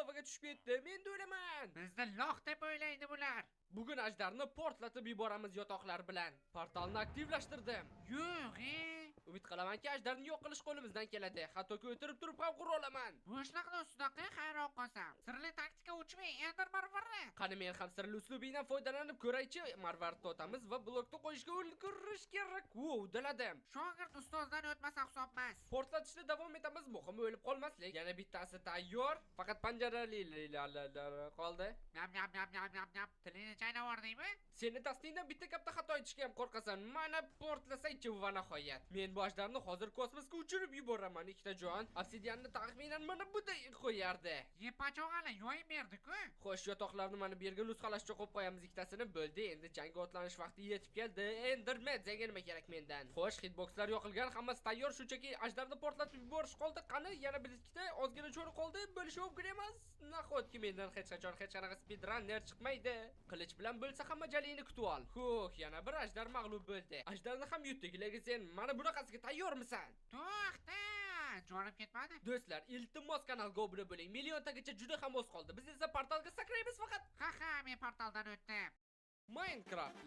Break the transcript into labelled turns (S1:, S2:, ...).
S1: lavaga tushib ketdi. Men de o'laman.
S2: Bizni loq deb o'ylaydi bular.
S1: Bugun ajdarni portlatib yuboramiz yotoqlar bilan. Portalni aktivlashtirdim.
S2: Yo'q,
S1: Umid qilamanki, ajdarni yo'q qilish qo'limizdan keladi. Hattoki o'tirib turib ham qura olaman.
S2: Bo'shliqni ustidaqa hayron qolsam. Sirli taktika uchmi Ender Marvarni.
S1: Qani men ham sirli uslubingdan foydalanib ko'raychi. Marvarni totamiz va blokni qo'yishga ulgurish kerak. Udaladim.
S2: Shogird ustozdan o'tmasa hisobmas.
S1: Portlatishda davom etamiz. Muhimi o'lib qolmaslik. Yana bittasi tayyor. Faqat panjarali qoldi.
S2: Yam. Tilini chaynab yubordingmi?
S1: Seni dastingdan bitta katta xato aytishga ham qo'rqasan. Mana portlasaychi va nihoyat. Men bu ajdarni hozir kosmosga uchirib yuboraman. Ikkita jon obsidianni taxminan mana bunday qo'yardi.
S2: Yepachog'ali yo'yib berdi-ku.
S1: Xo'sh, yotoqlarni mana bu yerga nusxalashga qo'yib qo'yamiz. Ikkitasini bo'ldi. Endi jangga otlanish vaqti yetib keldi. Enderman senga nima kerak mendan? Xo'sh, hitboxlar yoqilgan, hammasi tayyor. Shunchaki ajdarni portlatib yuborish qoldi. Qani, yana bir ikkita ozgina cho'ri qoldi. Bo'lishi mumkin emas. Nahotki mendan hech qanaqa speedrunner chiqmaydi. Qilich bilan bo'lsa hamma jalini kutib ol. Xo'p, yana bir ajdar mag'lub bo'ldi. Ajdarni ham yutdik, lekin sen mana bunaqasiga tayyormisan?
S2: To'xta! Jonim ketmadi.
S1: Do'stlar, iltimos kanalga obuna bo'ling. Milliontagacha juda ham oz qoldi. Biz esa portalga sakraymiz faqat.
S2: Ha, men portaldan o'tdim.
S1: Minecraft